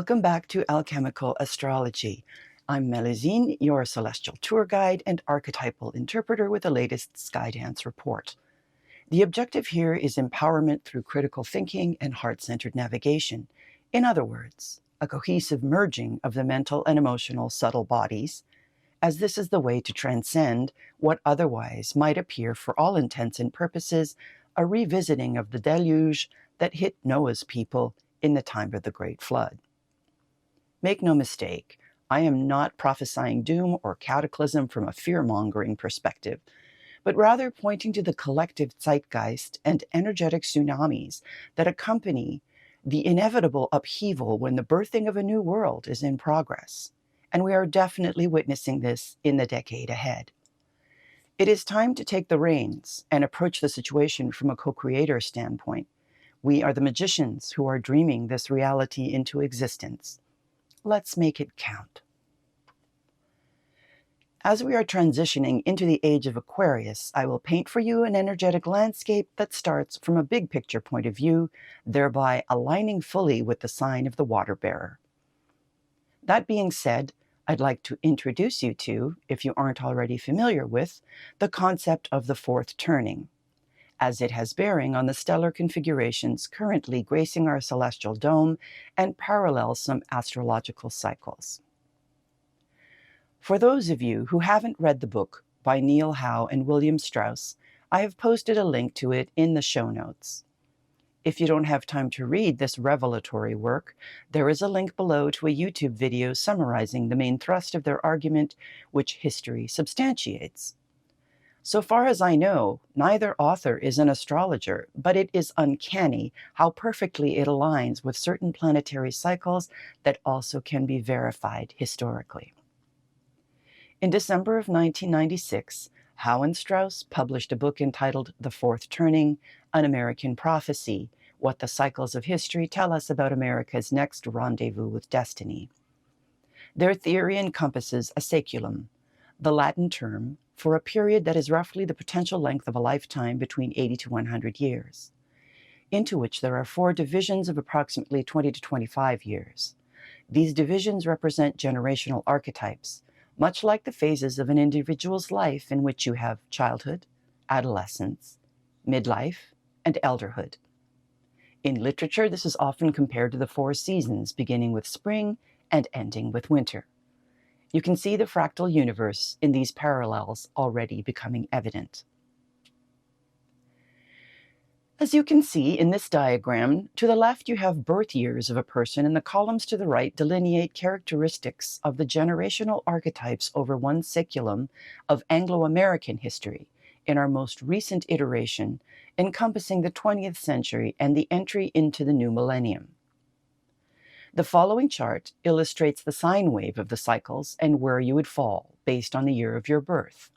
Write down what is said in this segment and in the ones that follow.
Welcome back to Alchemical Astrology. I'm Melusine, your celestial tour guide and archetypal interpreter with the latest Skydance report. The objective here is empowerment through critical thinking and heart-centered navigation. In other words, a cohesive merging of the mental and emotional subtle bodies, as this is the way to transcend what otherwise might appear, for all intents and purposes, a revisiting of the deluge that hit Noah's people in the time of the Great Flood. Make no mistake, I am not prophesying doom or cataclysm from a fear-mongering perspective, but rather pointing to the collective zeitgeist and energetic tsunamis that accompany the inevitable upheaval when the birthing of a new world is in progress. And we are definitely witnessing this in the decade ahead. It is time to take the reins and approach the situation from a co-creator standpoint. We are the magicians who are dreaming this reality into existence. Let's make it count. As we are transitioning into the age of Aquarius, I will paint for you an energetic landscape that starts from a big picture point of view, thereby aligning fully with the sign of the water bearer. That being said, I'd like to introduce you to, if you aren't already familiar with, the concept of the fourth turning, as it has bearing on the stellar configurations currently gracing our celestial dome and parallels some astrological cycles. For those of you who haven't read the book by Neil Howe and William Strauss, I have posted a link to it in the show notes. If you don't have time to read this revelatory work, there is a link below to a YouTube video summarizing the main thrust of their argument, which history substantiates. So far as I know, neither author is an astrologer, but it is uncanny how perfectly it aligns with certain planetary cycles that also can be verified historically. In December of 1996, Howe and Strauss published a book entitled The Fourth Turning, An American Prophecy, What the Cycles of History Tell Us About America's Next Rendezvous with Destiny. Their theory encompasses a saeculum, the Latin term for a period that is roughly the potential length of a lifetime between 80 to 100 years, into which there are 4 divisions of approximately 20 to 25 years. These divisions represent generational archetypes, much like the phases of an individual's life in which you have childhood, adolescence, midlife, and elderhood. In literature, this is often compared to the 4 seasons, beginning with spring and ending with winter. You can see the fractal universe in these parallels already becoming evident. As you can see in this diagram, to the left you have birth years of a person, and the columns to the right delineate characteristics of the generational archetypes over one saeculum of Anglo-American history in our most recent iteration, encompassing the 20th century and the entry into the new millennium. The following chart illustrates the sine wave of the cycles and where you would fall based on the year of your birth.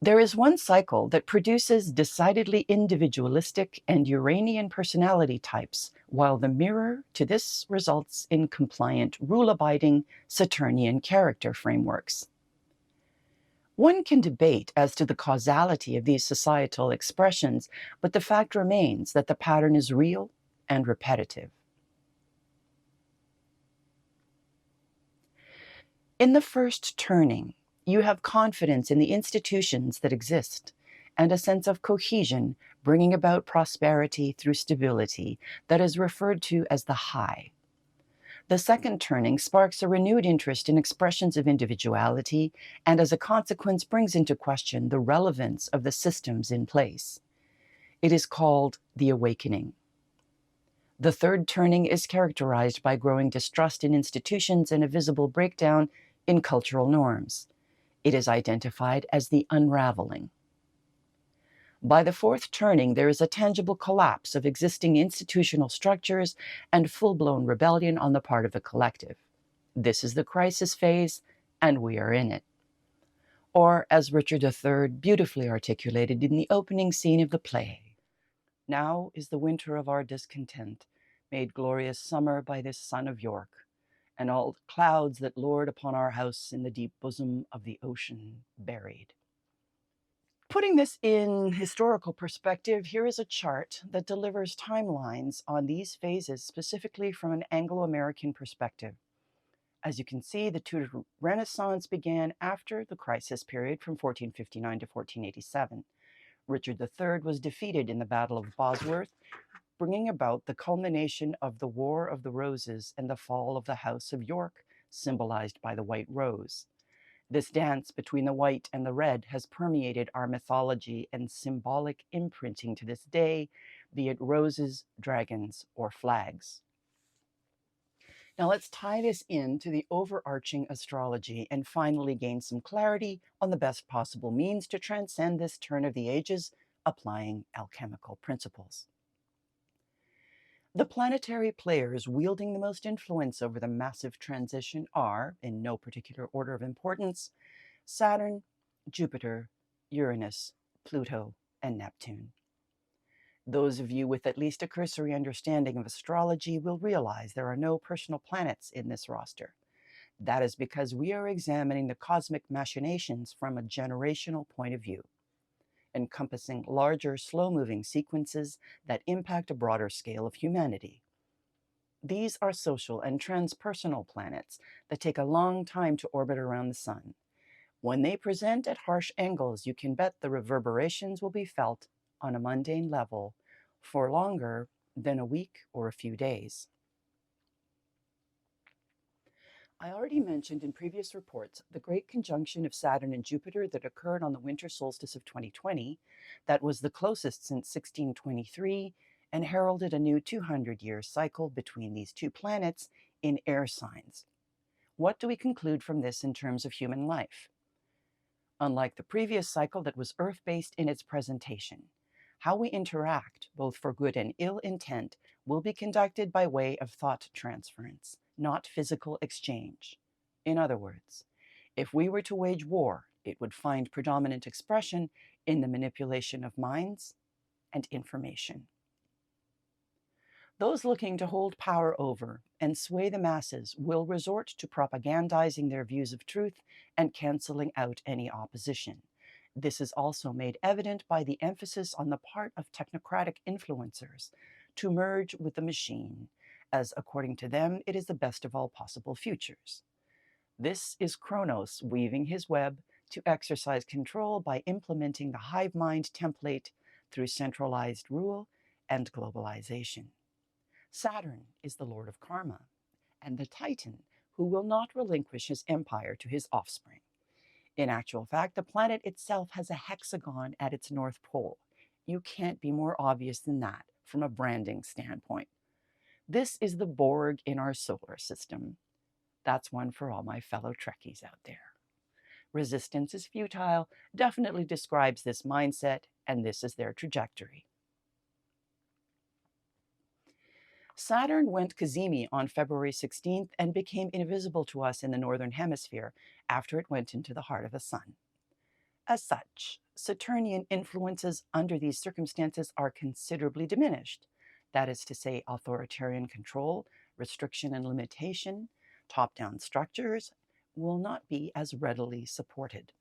There is one cycle that produces decidedly individualistic and Uranian personality types, while the mirror to this results in compliant, rule-abiding Saturnian character frameworks. One can debate as to the causality of these societal expressions, but the fact remains that the pattern is real and repetitive. In the first turning, you have confidence in the institutions that exist and a sense of cohesion, bringing about prosperity through stability that is referred to as the high. The second turning sparks a renewed interest in expressions of individuality and as a consequence brings into question the relevance of the systems in place. It is called the awakening. The third turning is characterized by growing distrust in institutions and a visible breakdown in cultural norms. It is identified as the unraveling. By the fourth turning, there is a tangible collapse of existing institutional structures and full-blown rebellion on the part of the collective. This is the crisis phase, and we are in it. Or, as Richard III beautifully articulated in the opening scene of the play, "Now is the winter of our discontent, made glorious summer by this sun of York, and all clouds that lord upon our house in the deep bosom of the ocean buried." Putting this in historical perspective, here is a chart that delivers timelines on these phases specifically from an Anglo-American perspective. As you can see, the Tudor Renaissance began after the crisis period from 1459 to 1487. Richard III was defeated in the Battle of Bosworth, bringing about the culmination of the War of the Roses and the fall of the House of York, symbolized by the white rose. This dance between the white and the red has permeated our mythology and symbolic imprinting to this day, be it roses, dragons, or flags. Now let's tie this into the overarching astrology and finally gain some clarity on the best possible means to transcend this turn of the ages, applying alchemical principles. The planetary players wielding the most influence over the massive transition are, in no particular order of importance, Saturn, Jupiter, Uranus, Pluto, and Neptune. Those of you with at least a cursory understanding of astrology will realize there are no personal planets in this roster. That is because we are examining the cosmic machinations from a generational point of view, encompassing larger, slow-moving sequences that impact a broader scale of humanity. These are social and transpersonal planets that take a long time to orbit around the sun. When they present at harsh angles, you can bet the reverberations will be felt on a mundane level for longer than a week or a few days. I already mentioned in previous reports the great conjunction of Saturn and Jupiter that occurred on the winter solstice of 2020, that was the closest since 1623 and heralded a new 200-year cycle between these two planets in air signs. What do we conclude from this in terms of human life? Unlike the previous cycle that was Earth-based in its presentation, how we interact, both for good and ill intent, will be conducted by way of thought transference, not physical exchange. In other words, if we were to wage war, it would find predominant expression in the manipulation of minds and information. Those looking to hold power over and sway the masses will resort to propagandizing their views of truth and canceling out any opposition. This is also made evident by the emphasis on the part of technocratic influencers to merge with the machine, as according to them, it is the best of all possible futures. This is Kronos weaving his web to exercise control by implementing the hive mind template through centralized rule and globalization. Saturn is the lord of karma, and the Titan who will not relinquish his empire to his offspring. In actual fact, the planet itself has a hexagon at its north pole. You can't be more obvious than that from a branding standpoint. This is the Borg in our solar system. That's one for all my fellow Trekkies out there. Resistance is futile definitely describes this mindset, and this is their trajectory. Saturn went Cazimi on February 16th and became invisible to us in the northern hemisphere after it went into the heart of the sun. As such, Saturnian influences under these circumstances are considerably diminished. That is to say, authoritarian control, restriction and limitation, top-down structures will not be as readily supported.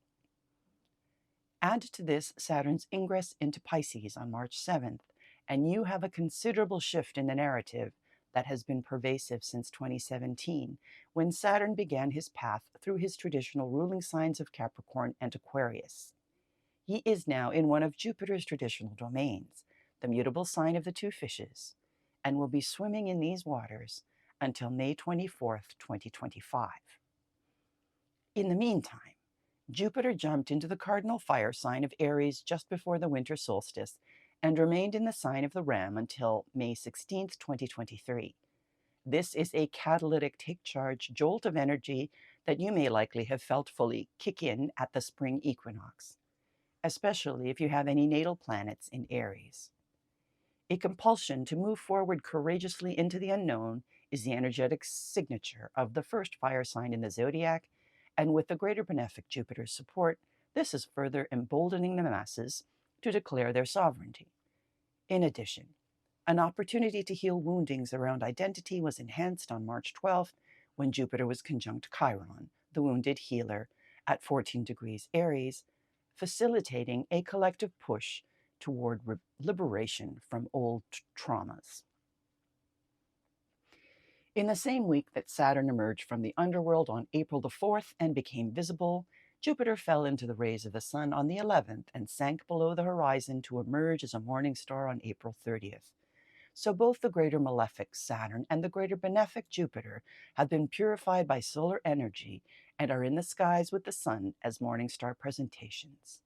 Add to this Saturn's ingress into Pisces on March 7th, and you have a considerable shift in the narrative that has been pervasive since 2017, when Saturn began his path through his traditional ruling signs of Capricorn and Aquarius. He is now in one of Jupiter's traditional domains, the mutable sign of the two fishes, and will be swimming in these waters until May 24th, 2025. In the meantime, Jupiter jumped into the cardinal fire sign of Aries just before the winter solstice and remained in the sign of the Ram until May 16, 2023. This is a catalytic take-charge jolt of energy that you may likely have felt fully kick in at the spring equinox, especially if you have any natal planets in Aries. A compulsion to move forward courageously into the unknown is the energetic signature of the first fire sign in the zodiac, and with the greater benefic Jupiter's support, this is further emboldening the masses to declare their sovereignty. In addition, an opportunity to heal woundings around identity was enhanced on March 12th when Jupiter was conjunct Chiron, the wounded healer, at 14 degrees Aries, facilitating a collective push toward liberation from old traumas. In the same week that Saturn emerged from the underworld on April the 4th and became visible, Jupiter fell into the rays of the Sun on the 11th and sank below the horizon to emerge as a morning star on April 30th. So both the greater malefic Saturn and the greater benefic Jupiter have been purified by solar energy and are in the skies with the Sun as morning star presentations.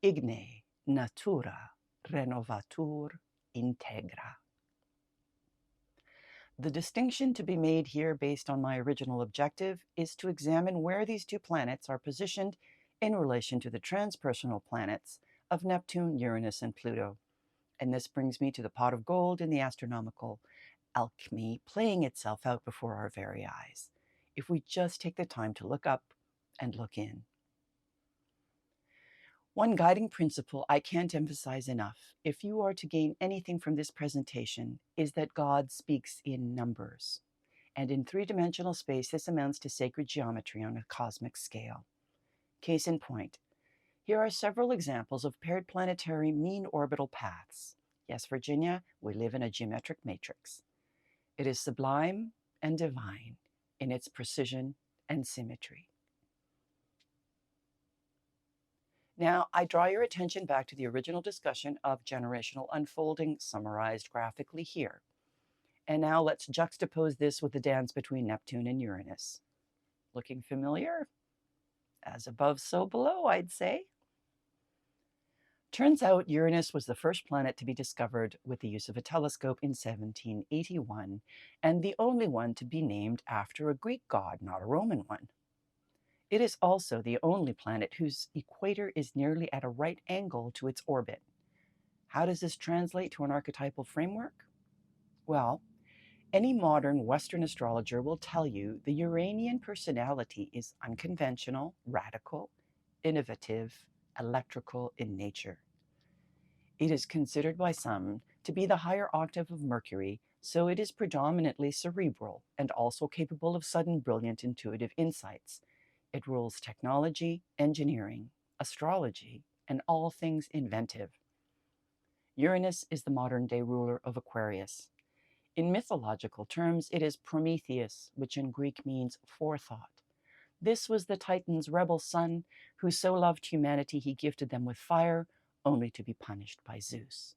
Igne natura renovatur integra. The distinction to be made here based on my original objective is to examine where these two planets are positioned in relation to the transpersonal planets of Neptune, Uranus, and Pluto. And this brings me to the pot of gold in the astronomical alchemy playing itself out before our very eyes, if we just take the time to look up and look in. One guiding principle I can't emphasize enough, if you are to gain anything from this presentation, is that God speaks in numbers. And in three-dimensional space, this amounts to sacred geometry on a cosmic scale. Case in point, here are several examples of paired planetary mean orbital paths. Yes, Virginia, we live in a geometric matrix. It is sublime and divine in its precision and symmetry. Now, I draw your attention back to the original discussion of generational unfolding summarized graphically here. And now let's juxtapose this with the dance between Neptune and Uranus. Looking familiar? As above, so below, I'd say. Turns out Uranus was the first planet to be discovered with the use of a telescope in 1781, and the only one to be named after a Greek god, not a Roman one. It is also the only planet whose equator is nearly at a right angle to its orbit. How does this translate to an archetypal framework? Well, any modern Western astrologer will tell you the Uranian personality is unconventional, radical, innovative, electrical in nature. It is considered by some to be the higher octave of Mercury, so it is predominantly cerebral and also capable of sudden, brilliant, intuitive insights. It rules technology, engineering, astrology, and all things inventive. Uranus is the modern-day ruler of Aquarius. In mythological terms, it is Prometheus, which in Greek means forethought. This was the Titan's rebel son, who so loved humanity he gifted them with fire, only to be punished by Zeus.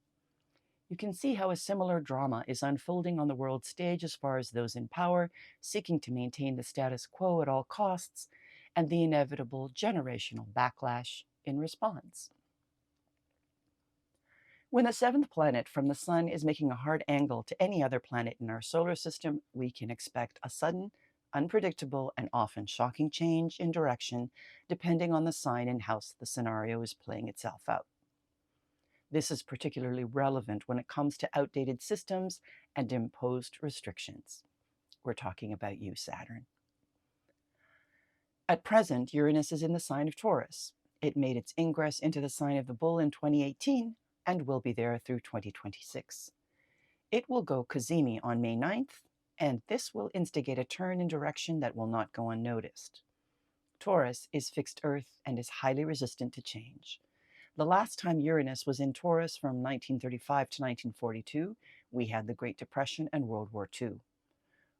You can see how a similar drama is unfolding on the world stage as far as those in power seeking to maintain the status quo at all costs, and the inevitable generational backlash in response. When the seventh planet from the Sun is making a hard angle to any other planet in our solar system, we can expect a sudden, unpredictable, and often shocking change in direction depending on the sign and house the scenario is playing itself out. This is particularly relevant when it comes to outdated systems and imposed restrictions. We're talking about you, Saturn. At present, Uranus is in the sign of Taurus. It made its ingress into the sign of the Bull in 2018 and will be there through 2026. It will go Cazimi on May 9th, and this will instigate a turn in direction that will not go unnoticed. Taurus is fixed Earth and is highly resistant to change. The last time Uranus was in Taurus from 1935 to 1942, we had the Great Depression and World War II.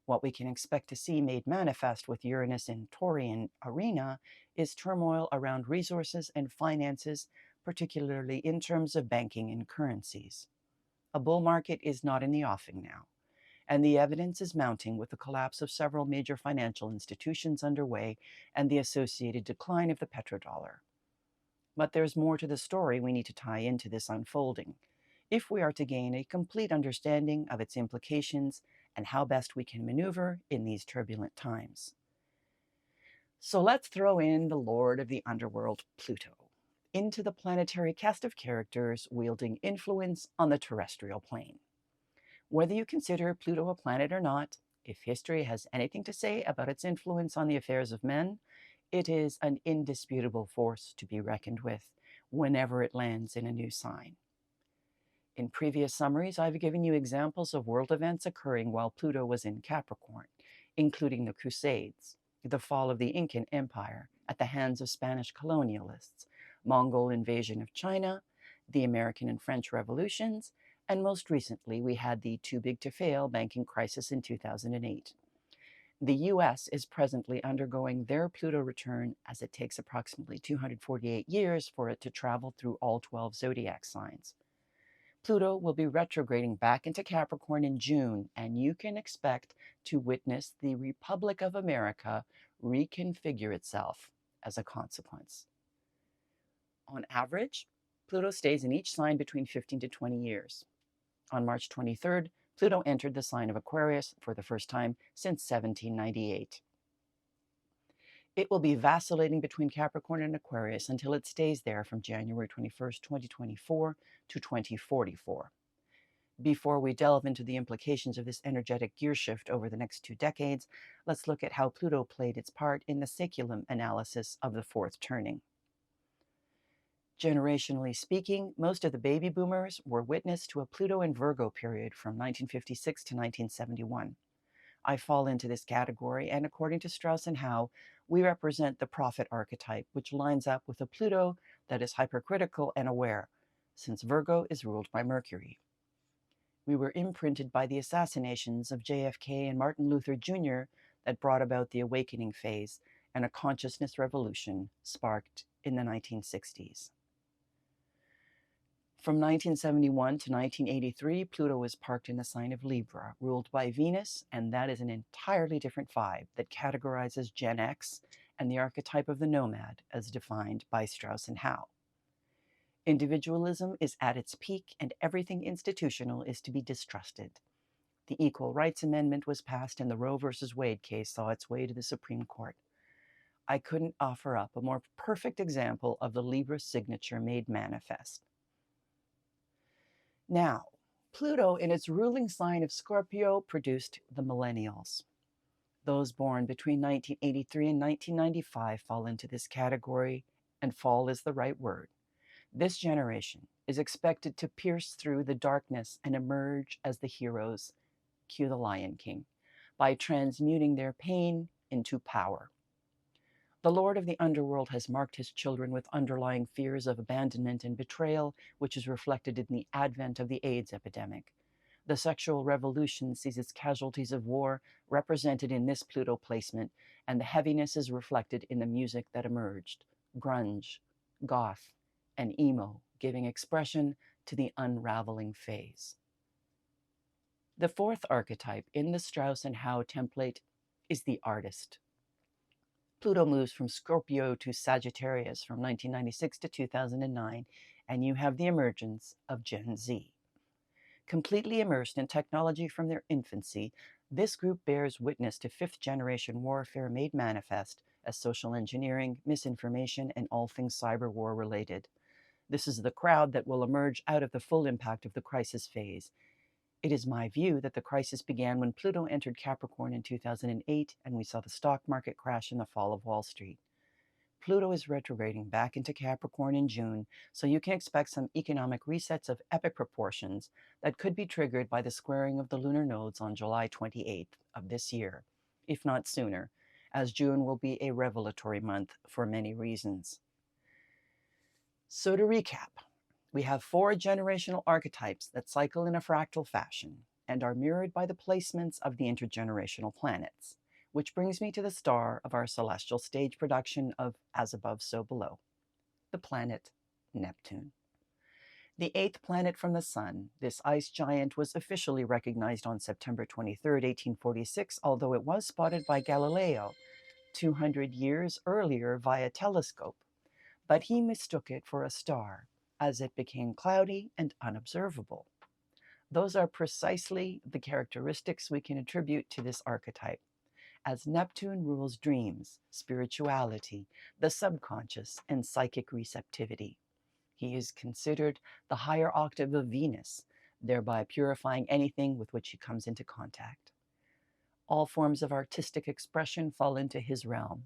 What we can expect to see made manifest with Uranus in Taurian arena is turmoil around resources and finances, particularly in terms of banking and currencies. A bull market is not in the offing now, and the evidence is mounting with the collapse of several major financial institutions underway and the associated decline of the petrodollar. But there's more to the story we need to tie into this unfolding, if we are to gain a complete understanding of its implications and how best we can maneuver in these turbulent times. So let's throw in the Lord of the Underworld, Pluto, into the planetary cast of characters wielding influence on the terrestrial plane. Whether you consider Pluto a planet or not, if history has anything to say about its influence on the affairs of men, it is an indisputable force to be reckoned with whenever it lands in a new sign. In previous summaries, I've given you examples of world events occurring while Pluto was in Capricorn, including the Crusades, the fall of the Incan Empire at the hands of Spanish colonialists, Mongol invasion of China, the American and French revolutions, and most recently we had the too big to fail banking crisis in 2008. The US is presently undergoing their Pluto return, as it takes approximately 248 years for it to travel through all 12 zodiac signs. Pluto will be retrograding back into Capricorn in June, and you can expect to witness the Republic of America reconfigure itself as a consequence. On average, Pluto stays in each sign between 15 to 20 years. On March 23rd, Pluto entered the sign of Aquarius for the first time since 1798. It will be vacillating between Capricorn and Aquarius until it stays there from January 21st, 2024 to 2044. Before we delve into the implications of this energetic gear shift over the next 2 decades, let's look at how Pluto played its part in the saeculum analysis of the fourth turning. Generationally speaking, most of the baby boomers were witness to a Pluto in Virgo period from 1956 to 1971. I fall into this category, and according to Strauss and Howe, we represent the prophet archetype, which lines up with a Pluto that is hypercritical and aware, since Virgo is ruled by Mercury. We were imprinted by the assassinations of JFK and Martin Luther Jr. that brought about the awakening phase and a consciousness revolution sparked in the 1960s. From 1971 to 1983, Pluto was parked in the sign of Libra, ruled by Venus, and that is an entirely different vibe that categorizes Gen X and the archetype of the nomad as defined by Strauss and Howe. Individualism is at its peak, and everything institutional is to be distrusted. The Equal Rights Amendment was passed, and the Roe v. Wade case saw its way to the Supreme Court. I couldn't offer up a more perfect example of the Libra signature made manifest. Now, Pluto in its ruling sign of Scorpio produced the millennials. Those born between 1983 and 1995 fall into this category, and fall is the right word. This generation is expected to pierce through the darkness and emerge as the heroes, cue the Lion King, by transmuting their pain into power. The Lord of the Underworld has marked his children with underlying fears of abandonment and betrayal, which is reflected in the advent of the AIDS epidemic. The sexual revolution sees its casualties of war represented in this Pluto placement, and the heaviness is reflected in the music that emerged: grunge, goth, and emo, giving expression to the unraveling phase. The fourth archetype in the Strauss and Howe template is the artist. Pluto moves from Scorpio to Sagittarius from 1996 to 2009, and you have the emergence of Gen Z. Completely immersed in technology from their infancy, this group bears witness to fifth-generation warfare made manifest as social engineering, misinformation, and all things cyber war related. This is the crowd that will emerge out of the full impact of the crisis phase. It is my view that the crisis began when Pluto entered Capricorn in 2008, and we saw the stock market crash in the fall of Wall Street. Pluto is retrograding back into Capricorn in June, so you can expect some economic resets of epic proportions that could be triggered by the squaring of the lunar nodes on July 28th of this year, if not sooner, as June will be a revelatory month for many reasons. So to recap, we have 4 generational archetypes that cycle in a fractal fashion and are mirrored by the placements of the intergenerational planets, which brings me to the star of our celestial stage production of As Above, So Below, the planet Neptune. The 8th planet from the Sun, this ice giant was officially recognized on September 23, 1846, although it was spotted by Galileo 200 years earlier via telescope, but he mistook it for a star, as it became cloudy and unobservable. Those are precisely the characteristics we can attribute to this archetype, as Neptune rules dreams, spirituality, the subconscious, and psychic receptivity. He is considered the higher octave of Venus, thereby purifying anything with which he comes into contact. All forms of artistic expression fall into his realm.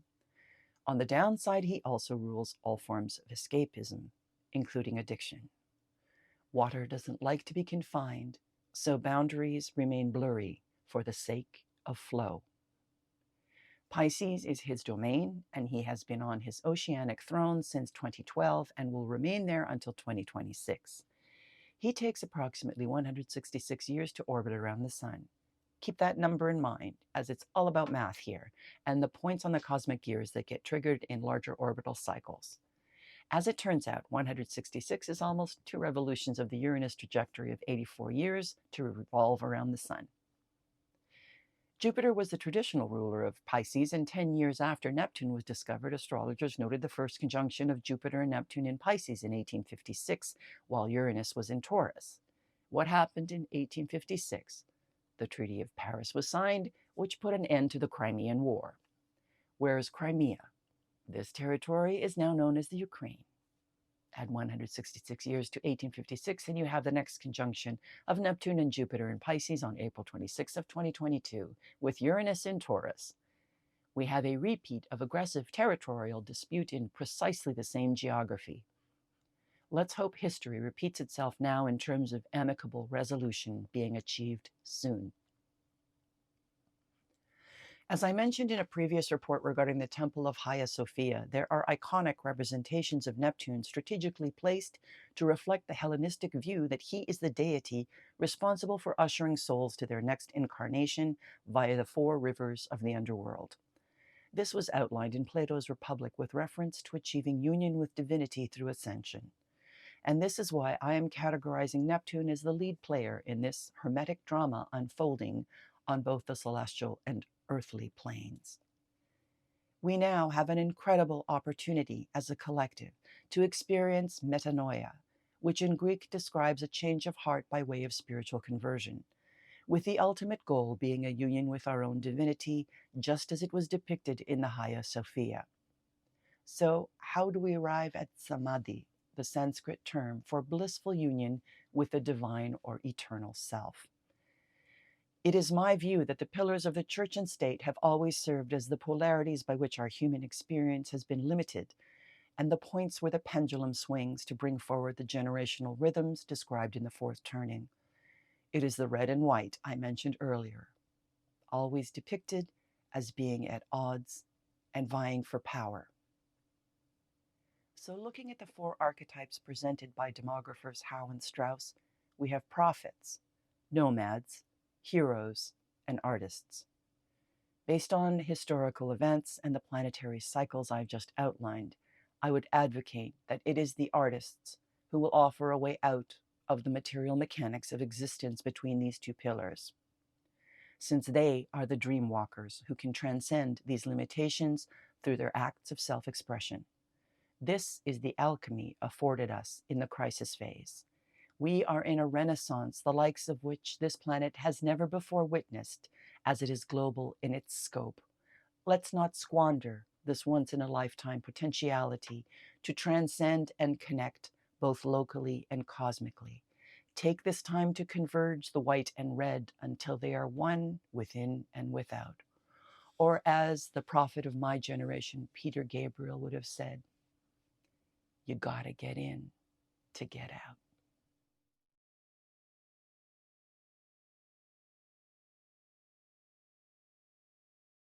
On the downside, he also rules all forms of escapism, including addiction. Water doesn't like to be confined, so boundaries remain blurry for the sake of flow. Pisces is his domain, and he has been on his oceanic throne since 2012 and will remain there until 2026. He takes approximately 166 years to orbit around the Sun. Keep that number in mind, as it's all about math here, and the points on the cosmic gears that get triggered in larger orbital cycles. As it turns out, 166 is almost 2 revolutions of the Uranus trajectory of 84 years to revolve around the Sun. Jupiter was the traditional ruler of Pisces, and 10 years after Neptune was discovered, astrologers noted the first conjunction of Jupiter and Neptune in Pisces in 1856, while Uranus was in Taurus. What happened in 1856? The Treaty of Paris was signed, which put an end to the Crimean War. Where's Crimea? This territory is now known as the Ukraine. Add 166 years to 1856, and you have the next conjunction of Neptune and Jupiter in Pisces on April 26 of 2022, with Uranus in Taurus. We have a repeat of aggressive territorial dispute in precisely the same geography. Let's hope history repeats itself now in terms of amicable resolution being achieved soon. As I mentioned in a previous report regarding the Temple of Hagia Sophia, there are iconic representations of Neptune strategically placed to reflect the Hellenistic view that he is the deity responsible for ushering souls to their next incarnation via the 4 rivers of the underworld. This was outlined in Plato's Republic with reference to achieving union with divinity through ascension. And this is why I am categorizing Neptune as the lead player in this hermetic drama unfolding on both the celestial and earthly planes. We now have an incredible opportunity as a collective to experience metanoia, which in Greek describes a change of heart by way of spiritual conversion, with the ultimate goal being a union with our own divinity, just as it was depicted in the Hagia Sophia. So, how do we arrive at samadhi, the Sanskrit term for blissful union with the divine or eternal self? It is my view that the pillars of the church and state have always served as the polarities by which our human experience has been limited, and the points where the pendulum swings to bring forward the generational rhythms described in the 4th turning. It is the red and white I mentioned earlier, always depicted as being at odds and vying for power. So looking at the 4 archetypes presented by demographers Howe and Strauss, we have prophets, nomads, heroes, and artists. Based on historical events and the planetary cycles I've just outlined, I would advocate that it is the artists who will offer a way out of the material mechanics of existence between these 2 pillars, since they are the dream walkers who can transcend these limitations through their acts of self-expression. This is the alchemy afforded us in the crisis phase. We are in a renaissance, the likes of which this planet has never before witnessed, as it is global in its scope. Let's not squander this once-in-a-lifetime potentiality to transcend and connect both locally and cosmically. Take this time to converge the white and red until they are one within and without. Or as the prophet of my generation, Peter Gabriel, would have said, you gotta get in to get out.